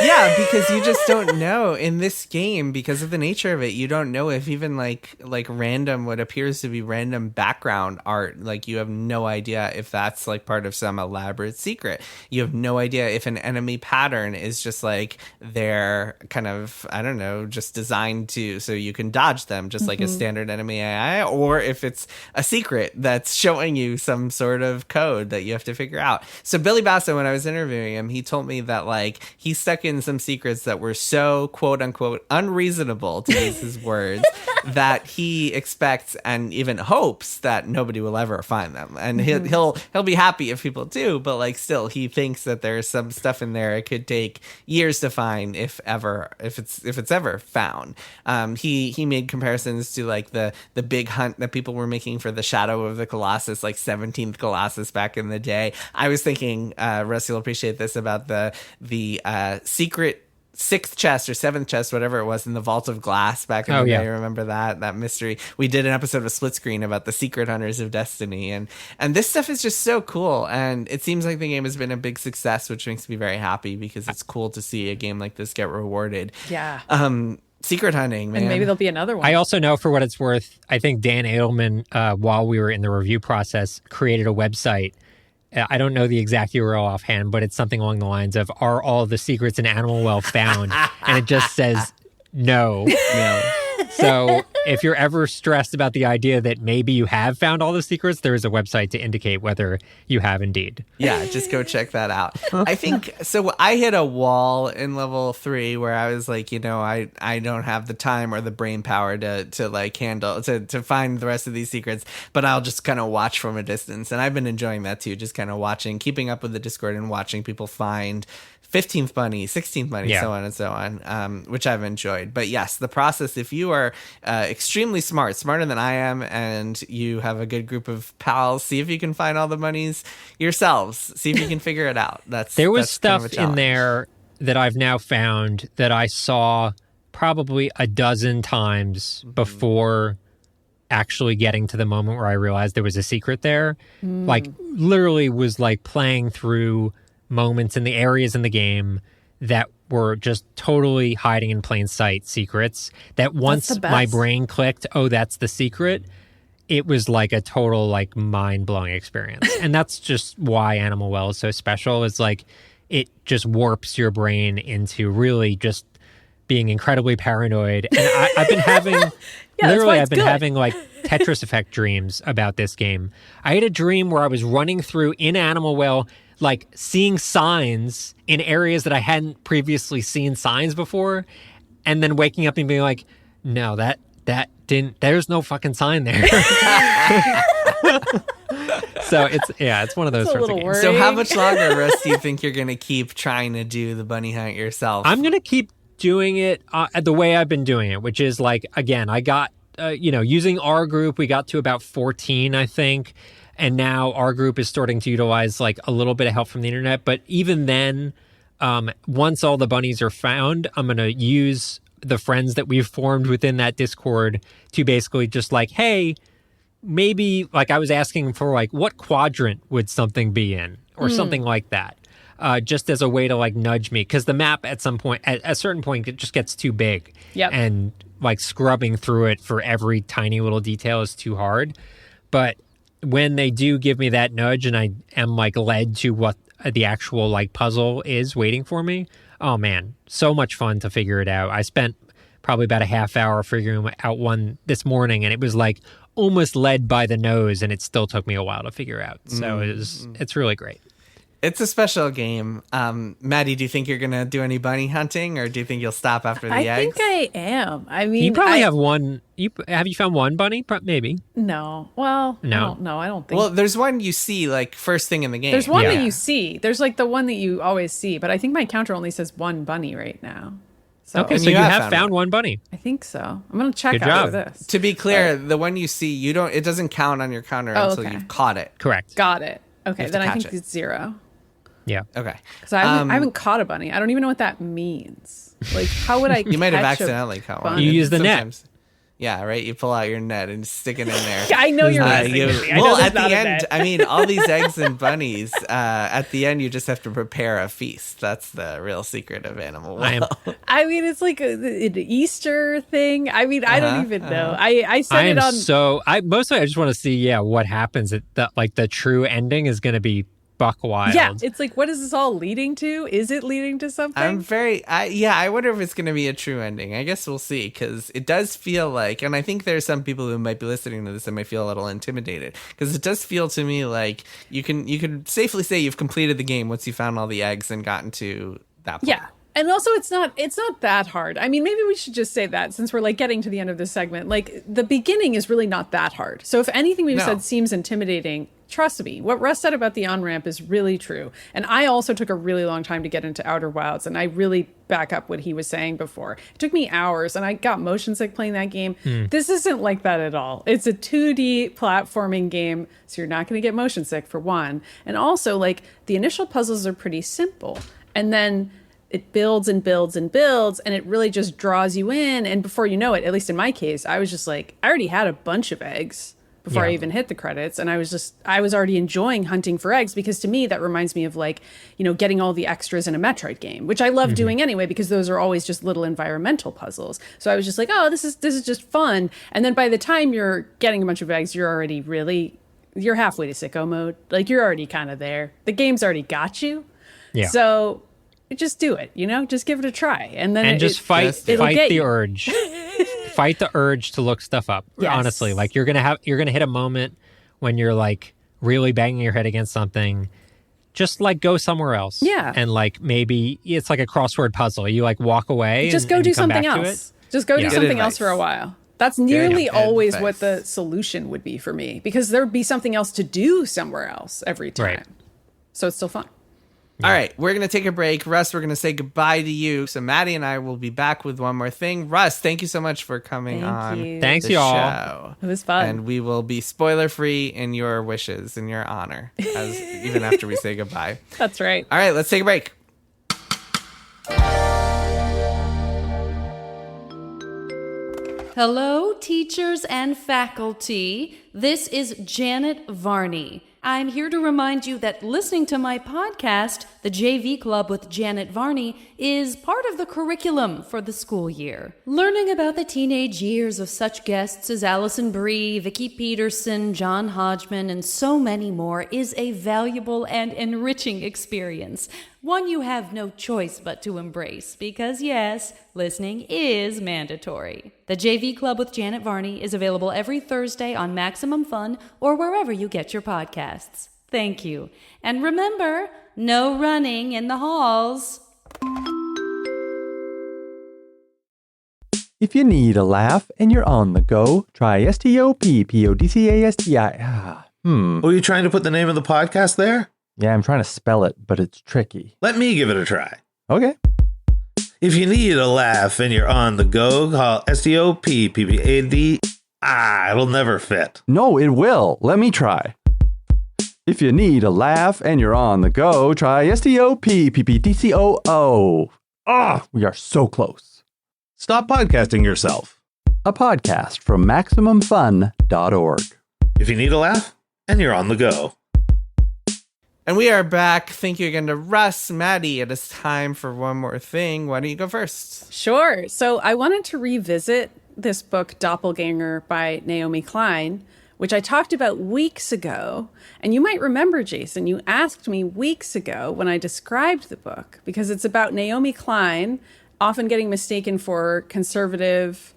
Yeah, because you just don't know in this game, because of the nature of it, you don't know if even like random, what appears to be random background art, like you have no idea if that's like part of some elaborate secret. You have no idea if an enemy pattern is just like they're kind of, I don't know, just designed to so you can dodge them just like a standard enemy AI, or if it's a secret that's showing you some sort of code that you have to figure out. So Billy Basso, when I was interviewing him, he told me that like he stuck in some secrets that were so quote unquote unreasonable, to use his words, that he expects and even hopes that nobody will ever find them. And he'll be happy if people do, but like still he thinks that there's some stuff in there it could take years to find, if it's ever found. He made comparisons to like the big hunt that people were making for the Shadow of the Colossus, like 17th Colossus back in the day. I was thinking, Russ, you'll appreciate this, about the secret 6th chest or 7th chest, whatever it was, in the Vault of Glass back in the day. Remember that mystery? We did an episode of Split Screen about the Secret Hunters of Destiny, and this stuff is just so cool. And it seems like the game has been a big success, which makes me very happy, because it's cool to see a game like this get rewarded. Yeah. Secret hunting, man. And maybe there'll be another one. I also know, for what it's worth, I think Dan Edelman, while we were in the review process, created a website. I don't know the exact URL offhand, but it's something along the lines of, "Are all the secrets in Animal Well found?" And it just says no. So if you're ever stressed about the idea that maybe you have found all the secrets, there is a website to indicate whether you have indeed. Yeah, just go check that out. I think, so I hit a wall in level 3 where I was like, I don't have the time or the brain power to like handle, to find the rest of these secrets, but I'll just kind of watch from a distance. And I've been enjoying that too, just kind of watching, keeping up with the Discord and watching people find 15th bunny, 16th bunny, so on and so on, which I've enjoyed. But yes, the process, if you are extremely smarter than I am, and you have a good group of pals, see if you can find all the bunnies yourselves. See if you can figure it out. There was stuff in there that I've now found that I saw probably a dozen times before actually getting to the moment where I realized there was a secret there. Like, literally was like playing through moments in the areas in the game that were just totally hiding in plain sight secrets, that once my brain clicked, oh, that's the secret, it was like a total like mind-blowing experience. And that's just why Animal Well is so special. It's like it just warps your brain into really just being incredibly paranoid. And I've been having I've been having like Tetris effect dreams about this game. I had a dream where I was running through in Animal Well, like seeing signs in areas that I hadn't previously seen signs before, and then waking up and being like, no, that didn't, there's no fucking sign there. So it's one of those sorts of games. So how much longer, Russ, do you think you're going to keep trying to do the bunny hunt yourself? I'm going to keep doing it the way I've been doing it, which is like, again, I got, using our group, we got to about 14, I think. And now our group is starting to utilize like a little bit of help from the internet. But even then, once all the bunnies are found, I'm going to use the friends that we've formed within that Discord to basically just like, hey, maybe like I was asking for like, what quadrant would something be in, or something like that, just as a way to like nudge me. Because the map at some point, at a certain point, it just gets too big. Yep. And like scrubbing through it for every tiny little detail is too hard. But when they do give me that nudge and I am like led to what the actual like puzzle is waiting for me, oh man, so much fun to figure it out. I spent probably about a half hour figuring out one this morning, and it was like almost led by the nose, and it still took me a while to figure out. So it's really great. It's a special game. Maddy, do you think you're going to do any bunny hunting, or do you think you'll stop after the eggs? I think I am. I mean, you probably have one. Have you found one bunny? Maybe. No. Well, no. I don't think. Well, there's one you see like first thing in the game. There's one that you see. There's like the one that you always see, but I think my counter only says one bunny right now. So, okay, so you have found one bunny. I think so. I'm going to check after this. To be clear, the one you see, it doesn't count on your counter until you've caught it. Correct. Got it. Okay, then I think it's 0. Yeah. Okay. Because I haven't caught a bunny. I don't even know what that means. Like, how would I? You might have accidentally caught one. You use the net. Yeah, right. You pull out your net and stick it in there. I know you're messing with me. Well, at the end, I mean, all these eggs and bunnies. At the end, you just have to prepare a feast. That's the real secret of Animal Well. I mean, it's like an Easter thing. I mean, I don't even know. I said it on. So mostly I just want to see, what happens. The true ending is going to be buck wild. Yeah, it's like, what is this all leading to? Is it leading to something? I wonder if it's going to be a true ending. I guess we'll see, because it does feel like, and I think there's some people who might be listening to this that might feel a little intimidated, because it does feel to me like you can safely say you've completed the game once you found all the eggs and gotten to that point. Yeah. And also, it's not that hard. I mean, maybe we should just say that, since we're like getting to the end of this segment. Like, the beginning is really not that hard. So if anything we've said seems intimidating, trust me, what Russ said about the on-ramp is really true. And I also took a really long time to get into Outer Wilds, and I really back up what he was saying before. It took me hours, and I got motion sick playing that game. This isn't like that at all. It's a 2D platforming game, so you're not going to get motion sick, for one. And also, like, the initial puzzles are pretty simple. And then it builds and builds and builds, and it really just draws you in. And before you know it, at least in my case, I was just like, I already had a bunch of eggs before I even hit the credits. And I was already enjoying hunting for eggs, because to me, that reminds me of, like, getting all the extras in a Metroid game, which I love doing anyway, because those are always just little environmental puzzles. So I was just like, oh, this is just fun. And then by the time you're getting a bunch of eggs, you're already you're halfway to sicko mode. Like, you're already kind of there. The game's already got you. Yeah. So just do it, just give it a try. And then fight the urge. Fight the urge to look stuff up. Yes. Honestly, like, you're going to hit a moment when you're like really banging your head against something. Just like go somewhere else. Yeah. And like, maybe it's like a crossword puzzle. You like walk away. Just go do something else. Just go do something else for a while. That's nearly always what the solution would be for me, because there would be something else to do somewhere else every time. Right. So it's still fun. All right, we're going to take a break. Russ, we're going to say goodbye to you. So Maddy and I will be back with one more thing. Russ, thank you so much for coming on. Thanks, y'all. Show. It was fun. And we will be spoiler-free in your wishes, in your honor, even after we say goodbye. That's right. All right, let's take a break. Hello, teachers and faculty. This is Janet Varney. I'm here to remind you that listening to my podcast, The JV Club with Janet Varney, is part of the curriculum for the school year. Learning about the teenage years of such guests as Allison Brie, Vicki Peterson, John Hodgman, and so many more is a valuable and enriching experience. One you have no choice but to embrace, because yes, listening is mandatory. The JV Club with Janet Varney is available every Thursday on Maximum Fun or wherever you get your podcasts. Thank you. And remember, no running in the halls. If you need a laugh and you're on the go, try STOPPODCASTI. Were you trying to put the name of the podcast there? Yeah, I'm trying to spell it, but it's tricky. Let me give it a try. Okay. If you need a laugh and you're on the go, call STOPPPAD. It'll never fit. No, it will. Let me try. If you need a laugh and you're on the go, try STOPPPDCOO. We are so close. Stop podcasting yourself. A podcast from MaximumFun.org. If you need a laugh and you're on the go. And we are back. Thank you again to Russ. Maddy, it is time for one more thing. Why don't you go first? Sure. So I wanted to revisit this book, Doppelganger by Naomi Klein, which I talked about weeks ago. And you might remember, Jason, you asked me weeks ago when I described the book, because it's about Naomi Klein, often getting mistaken for conservative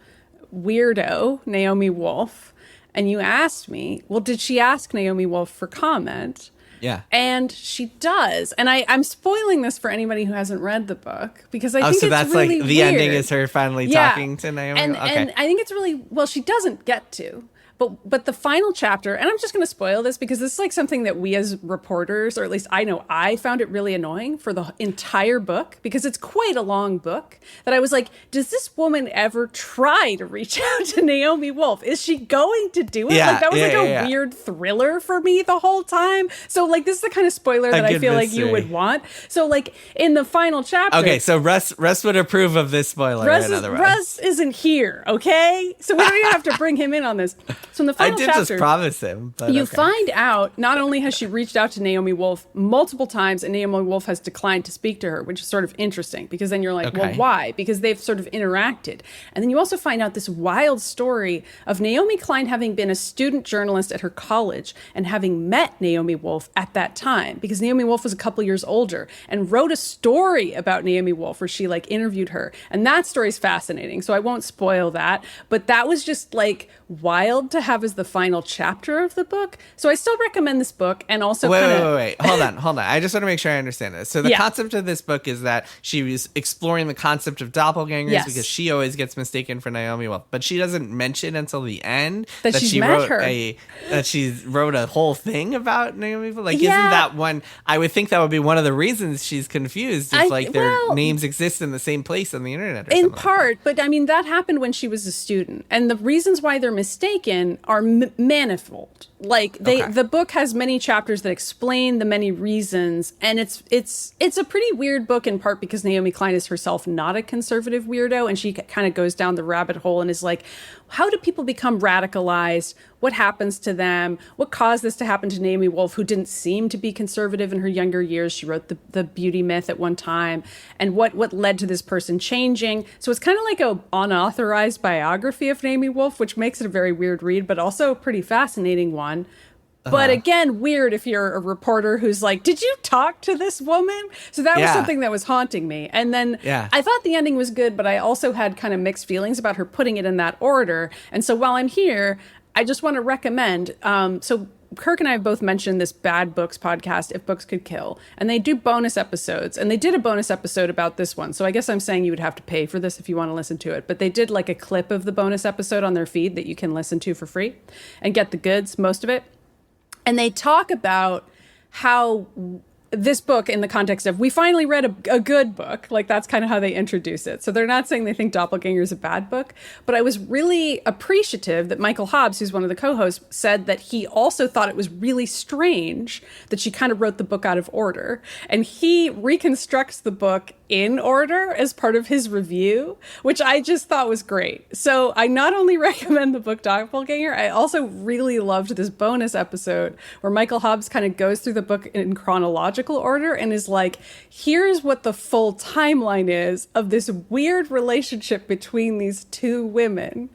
weirdo Naomi Wolf. And you asked me, well, did she ask Naomi Wolf for comment? Yeah. And she does. And I'm spoiling this for anybody who hasn't read the book, because I think so it's that's really like the weird. ending is her finally talking to Naomi? And I think it's really, well, she doesn't get to. But the final chapter, and I'm just going to spoil this because this is like something that we as reporters, or at least I know I found it really annoying for the entire book, because it's quite a long book, that I was like, does this woman ever try to reach out to Naomi Wolf? Is she going to do it? Yeah, like that was a weird thriller for me the whole time. So like this is the kind of spoiler that I feel like you would want. So like in the final chapter. Okay, so Russ would approve of this spoiler. Russ isn't here, okay? So we don't even have to bring him in on this. So in the final chapter, just promise him. But you find out not only has she reached out to Naomi Wolf multiple times, and Naomi Wolf has declined to speak to her, which is sort of interesting, because then you're like, well, why? Because they've sort of interacted. And then you also find out this wild story of Naomi Klein having been a student journalist at her college and having met Naomi Wolf at that time, because Naomi Wolf was a couple years older, and wrote a story about Naomi Wolf where she like interviewed her. And that story's fascinating, so I won't spoil that. But that was just like wild to have as the final chapter of the book. So I still recommend this book. And also wait. Hold on. I just want to make sure I understand this. So the concept of this book is that she was exploring the concept of doppelgangers, because she always gets mistaken for Naomi Wolf, but she doesn't mention until the end that she wrote a whole thing about Naomi Wolf. Like, isn't that one? I would think that would be one of the reasons she's confused, if their names exist in the same place on the internet. Or in part, but I mean that happened when she was a student, and the reasons why they're mistaken are manifold. Like the book has many chapters that explain the many reasons, and it's a pretty weird book, in part because Naomi Klein is herself not a conservative weirdo, and she kind of goes down the rabbit hole and is like, how do people become radicalized? What happens to them? What caused this to happen to Naomi Wolf, who didn't seem to be conservative in her younger years? She wrote the Beauty Myth at one time. And what led to this person changing? So it's kind of like an unauthorized biography of Naomi Wolf, which makes it a very weird read, but also a pretty fascinating one. But again, weird if you're a reporter who's like, did you talk to this woman? So that was something that was haunting me. And then I thought the ending was good, but I also had kind of mixed feelings about her putting it in that order. And so while I'm here, I just want to recommend, so Kirk and I have both mentioned this Bad Books podcast, If Books Could Kill, and they do bonus episodes, and they did a bonus episode about this one. So I guess I'm saying you would have to pay for this if you want to listen to it, but they did like a clip of the bonus episode on their feed that you can listen to for free and get the goods, most of it. And they talk about how this book, in the context of, we finally read a good book, like that's kind of how they introduce it. So they're not saying they think Doppelganger is a bad book, but I was really appreciative that Michael Hobbs, who's one of the co-hosts, said that he also thought it was really strange that she kind of wrote the book out of order. And he reconstructs the book in order as part of his review, which I just thought was great. So I not only recommend the book Doppelganger, I also really loved this bonus episode where Michael Hobbs kind of goes through the book in chronological order and is like, here's what the full timeline is of this weird relationship between these two women.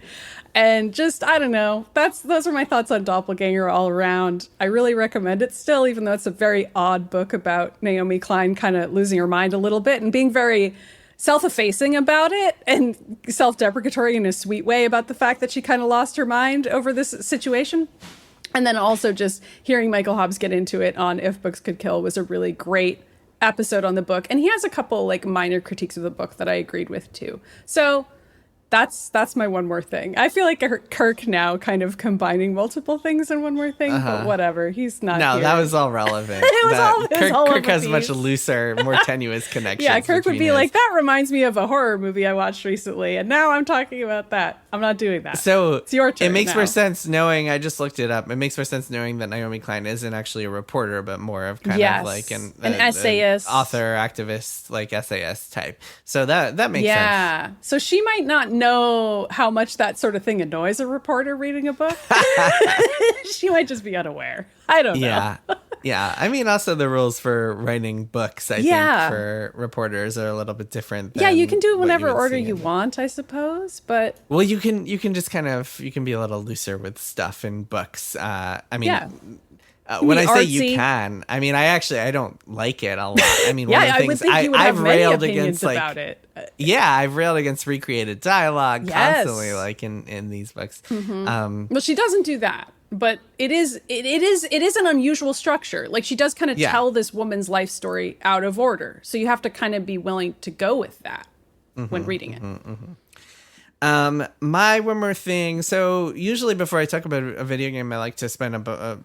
And just, I don't know, those are my thoughts on Doppelganger all around. I really recommend it still, even though it's a very odd book about Naomi Klein kind of losing her mind a little bit and being very self-effacing about it and self-deprecatory in a sweet way about the fact that she kind of lost her mind over this situation. And then also just hearing Michael Hobbs get into it on If Books Could Kill was a really great episode on the book. And he has a couple like minor critiques of the book that I agreed with too. So that's my one more thing. I feel like Kirk now kind of combining multiple things in one more thing, but whatever. He's not here. That was all relevant. Kirk has a much looser, more tenuous connections. Yeah, Kirk would be like, that reminds me of a horror movie I watched recently, and now I'm talking about that. I'm not doing that. So it's your turn. It makes more sense knowing, I just looked it up, it makes more sense knowing that Naomi Klein isn't actually a reporter, but more of kind of like an essayist. Author, activist, like essayist type. So that makes sense. Yeah. So she might not know how much that sort of thing annoys a reporter reading a book. She might just be unaware. I don't know. Yeah. I mean, also the rules for writing books, I think, for reporters are a little bit different. Yeah, you can do it whenever order you want, I suppose. But well, you can just kind of, you can be a little looser with stuff in books. I mean, when I say you can, I mean, I don't like it a lot. I mean, one of the things I would think you would have many opinions about it. I've railed against recreated dialogue constantly, like in these books. Mm-hmm. Well, she doesn't do that, but it is an unusual structure. Like, she does kind of tell this woman's life story out of order, so you have to kind of be willing to go with that when reading it. My one more thing. So usually before I talk about a video game, I like to spend a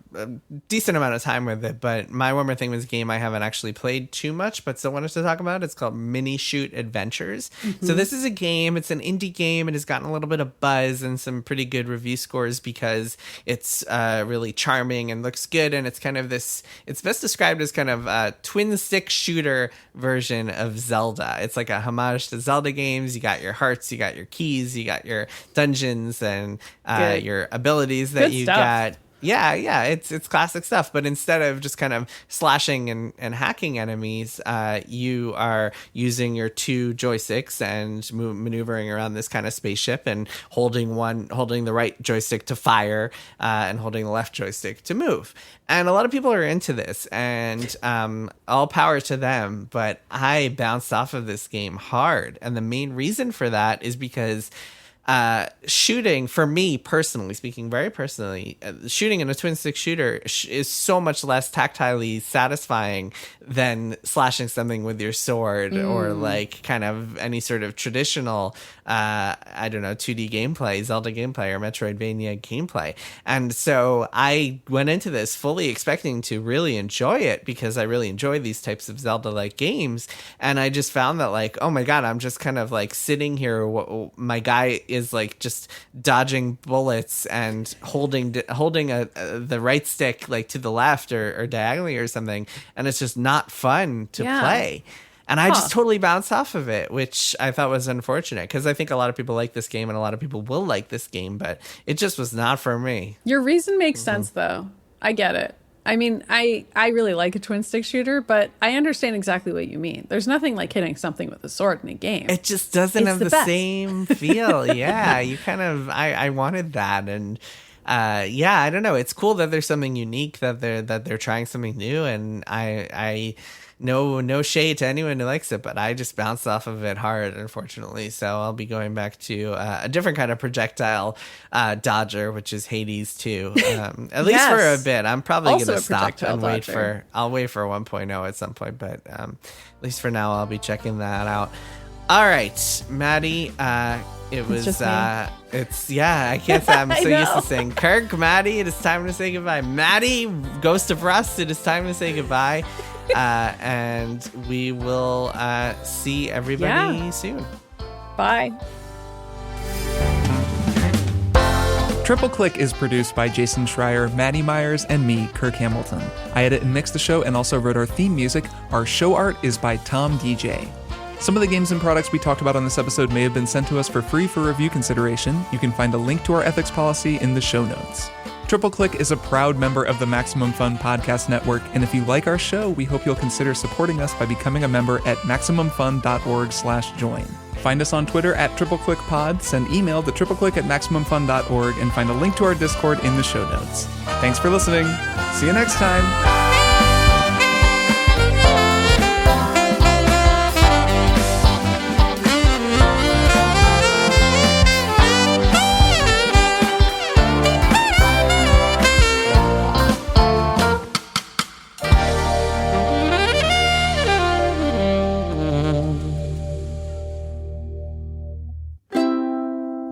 decent amount of time with it. But my one more thing was a game I haven't actually played too much, but still wanted to talk about. It's called Minishoot Adventures. Mm-hmm. So this is a game. It's an indie game. It has gotten a little bit of buzz and some pretty good review scores because it's really charming and looks good. And it's kind of this. It's best described as kind of a twin stick shooter version of Zelda. It's like a homage to Zelda games. You got your hearts, you got your keys, you got your dungeons and your abilities that you got. Yeah, it's classic stuff. But instead of just kind of slashing and hacking enemies, you are using your two joysticks and maneuvering around this kind of spaceship and holding the right joystick to fire and holding the left joystick to move. And a lot of people are into this, and all power to them. But I bounced off of this game hard, and the main reason for that is because shooting, for me personally speaking, very personally, shooting in a twin stick shooter is so much less tactilely satisfying than slashing something with your sword or like kind of any sort of traditional 2D gameplay, Zelda gameplay or Metroidvania gameplay. And so I went into this fully expecting to really enjoy it because I really enjoy these types of Zelda-like games. And I just found that like, oh my God, I'm just kind of like sitting here. My guy is like just dodging bullets and holding the right stick like to the left or diagonally or something, and it's just not fun to play. And I just totally bounced off of it, which I thought was unfortunate because I think a lot of people like this game and a lot of people will like this game, but it just was not for me. Your reason makes sense, though. I get it. I mean, I really like a twin stick shooter, but I understand exactly what you mean. There's nothing like hitting something with a sword in a game. It just doesn't have the same feel. Yeah, you kind of, I wanted that. And I don't know. It's cool that there's something unique, that they're trying something new. And I no shade to anyone who likes it, but I just bounced off of it hard, unfortunately. So I'll be going back to a different kind of projectile dodger, which is Hades 2. At least for a bit. I'm probably going to stop and wait for 1.0 at some point, but at least for now, I'll be checking that out. All right, Maddy. It was I can't say I'm so used to saying Kirk, Maddy, it is time to say goodbye. Maddy, Ghost of Russ, it is time to say goodbye. And we will see everybody soon. Bye. Triple Click is produced by Jason Schreier, Maddy Myers, and me, Kirk Hamilton. I edit and mix the show and also wrote our theme music. Our show art is by Tom DJ. Some of the games and products we talked about on this episode may have been sent to us for free for review consideration. You can find a link to our ethics policy in the show notes. Triple Click is a proud member of the Maximum Fun Podcast Network, and if you like our show, we hope you'll consider supporting us by becoming a member at MaximumFun.org/join. Find us on Twitter at TripleClickPod, send email to tripleclick@MaximumFun.org, and find a link to our Discord in the show notes. Thanks for listening. See you next time.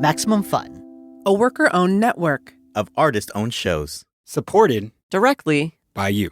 Maximum Fun, a worker-owned network of artist-owned shows, supported directly by you.